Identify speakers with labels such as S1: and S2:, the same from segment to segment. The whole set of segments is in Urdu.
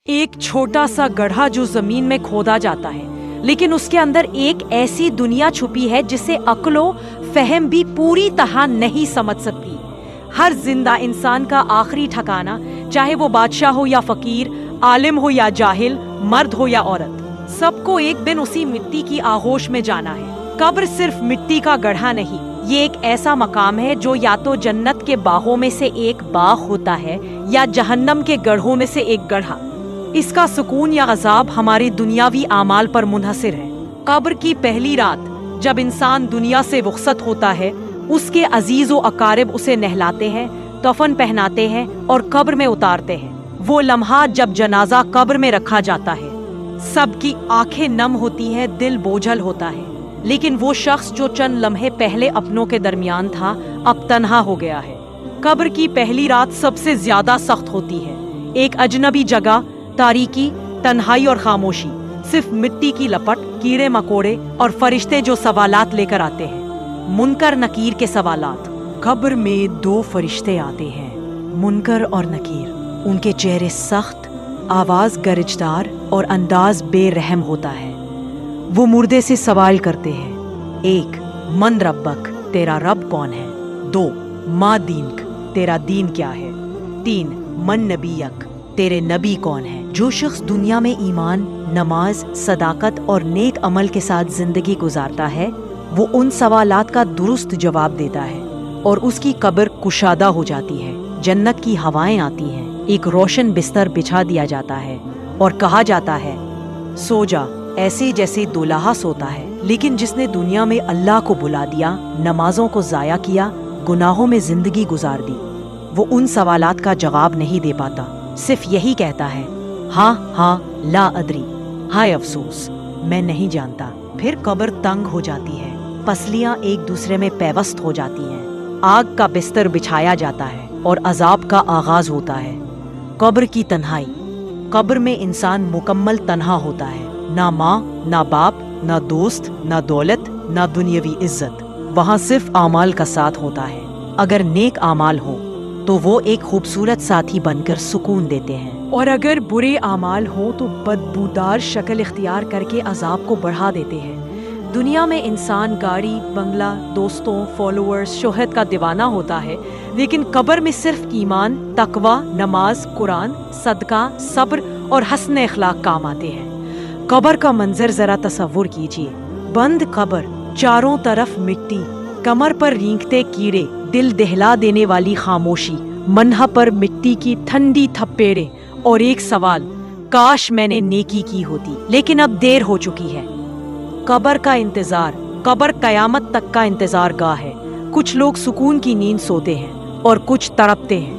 S1: ایک چھوٹا سا گڑھا جو زمین میں کھودا جاتا ہے، لیکن اس کے اندر ایک ایسی دنیا چھپی ہے جسے عقل و فہم بھی پوری طرح نہیں سمجھ سکتی۔ ہر زندہ انسان کا آخری ٹھکانہ، چاہے وہ بادشاہ ہو یا فقیر، عالم ہو یا جاہل، مرد ہو یا عورت، سب کو ایک دن اسی مٹی کی آغوش میں جانا ہے۔ قبر صرف مٹی کا گڑھا نہیں، یہ ایک ایسا مقام ہے جو یا تو جنت کے باغوں میں سے ایک باغ ہوتا ہے یا جہنم کے گڑھوں میں سے ایک گڑھا۔ اس کا سکون یا عذاب ہمارے دنیاوی اعمال پر منحصر ہے۔ قبر کی پہلی رات جب انسان دنیا سے رخصت ہوتا ہے، اس کے عزیز و اقارب اسے نہلاتے ہیں، کفن پہناتے ہیں اور قبر میں اتارتے ہیں۔ وہ لمحہ جب جنازہ قبر میں رکھا جاتا ہے، سب کی آنکھیں نم ہوتی ہیں، دل بوجھل ہوتا ہے، لیکن وہ شخص جو چند لمحے پہلے اپنوں کے درمیان تھا اب تنہا ہو گیا ہے۔ قبر کی پہلی رات سب سے زیادہ سخت ہوتی ہے۔ ایک اجنبی جگہ، تاریکی، تنہائی اور خاموشی، صرف مٹی کی لپٹ، کیڑے مکوڑے اور فرشتے جو سوالات لے کر آتے ہیں۔ منکر نکیر کے سوالات۔ قبر میں دو فرشتے آتے ہیں، منکر اور نکیر۔ ان کے چہرے سخت، آواز گرجدار اور انداز بے رحم ہوتا ہے۔ وہ مردے سے سوال کرتے ہیں: ایک، من ربک، تیرا رب کون ہے؟ دو، ما دینک، تیرا دین کیا ہے؟ تین، من نبیک، تیرے نبی کون ہے؟ جو شخص دنیا میں ایمان، نماز، صداقت اور نیک عمل کے ساتھ زندگی گزارتا ہے، وہ ان سوالات کا درست جواب دیتا ہے اور اس کی قبر کشادہ ہو جاتی ہے۔ جنت کی ہوائیں آتی ہیں، ایک روشن بستر بچھا دیا جاتا ہے اور کہا جاتا ہے: سو جا، ایسے جیسے دولہا سوتا ہے۔ لیکن جس نے دنیا میں اللہ کو بھلا دیا، نمازوں کو ضائع کیا، گناہوں میں زندگی گزار دی، وہ ان سوالات کا جواب نہیں دے پاتا، صرف یہی کہتا ہے: ہاں ہاں، لا ادری، ہائے افسوس، میں نہیں جانتا۔ پھر قبر تنگ ہو جاتی ہے، پسلیاں ایک دوسرے میں پیوست ہو جاتی ہیں، آگ کا بستر بچھایا جاتا ہے اور عذاب کا آغاز ہوتا ہے۔ قبر کی تنہائی۔ قبر میں انسان مکمل تنہا ہوتا ہے، نہ ماں، نہ باپ، نہ دوست، نہ دولت، نہ دنیاوی عزت۔ وہاں صرف اعمال کا ساتھ ہوتا ہے۔ اگر نیک اعمال ہوں تو وہ ایک خوبصورت ساتھی بن کر سکون دیتے ہیں، اور اگر برے اعمال ہوں تو بدبودار شکل اختیار کر کے عذاب کو بڑھا دیتے ہیں۔ دنیا میں انسان گاڑی، بنگلہ، دوستوں، فالوورز، شہرت کا دیوانہ ہوتا ہے، لیکن قبر میں صرف ایمان، تقوی، نماز، قرآن، صدقہ، صبر اور حسن اخلاق کام آتے ہیں۔ قبر کا منظر ذرا تصور کیجیے۔ بند قبر، چاروں طرف مٹی، کمر پر رینگتے کیڑے، دل دہلا دینے والی خاموشی، منہا پر مٹی کی ٹھنڈی تھپیڑے، اور ایک سوال: کاش میں نے نیکی کی ہوتی، لیکن اب دیر ہو چکی ہے۔ قبر کا انتظار۔ قبر قیامت تک کا انتظار گاہ ہے۔ کچھ لوگ سکون کی نیند سوتے ہیں اور کچھ تڑپتے ہیں۔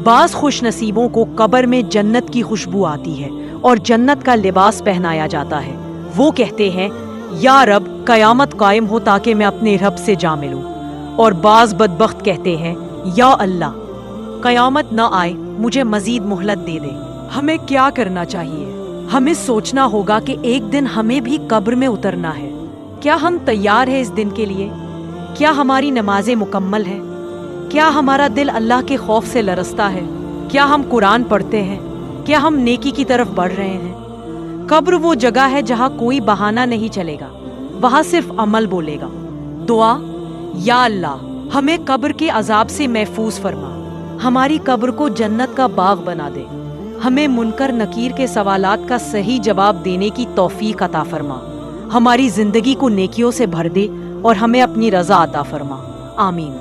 S1: بعض خوش نصیبوں کو قبر میں جنت کی خوشبو آتی ہے اور جنت کا لباس پہنایا جاتا ہے۔ وہ کہتے ہیں: یا رب، قیامت قائم ہو تاکہ میں اپنے رب سے جا ملوں۔ اور بعض بدبخت کہتے ہیں: یا اللہ، قیامت نہ آئے، مجھے مزید مہلت دے دے۔ ہمیں کیا کرنا چاہیے؟ ہمیں سوچنا ہوگا کہ ایک دن ہمیں بھی قبر میں اترنا ہے۔ کیا ہم تیار ہیں اس دن کے لیے؟ کیا ہماری نمازیں مکمل ہیں؟ کیا ہمارا دل اللہ کے خوف سے لرزتا ہے؟ کیا ہم قرآن پڑھتے ہیں؟ کیا ہم نیکی کی طرف بڑھ رہے ہیں؟ قبر وہ جگہ ہے جہاں کوئی بہانہ نہیں چلے گا، وہاں صرف عمل بولے گا۔ دعا: یا اللہ، ہمیں قبر کے عذاب سے محفوظ فرما، ہماری قبر کو جنت کا باغ بنا دے، ہمیں منکر نکیر کے سوالات کا صحیح جواب دینے کی توفیق عطا فرما، ہماری زندگی کو نیکیوں سے بھر دے اور ہمیں اپنی رضا عطا فرما۔ آمین۔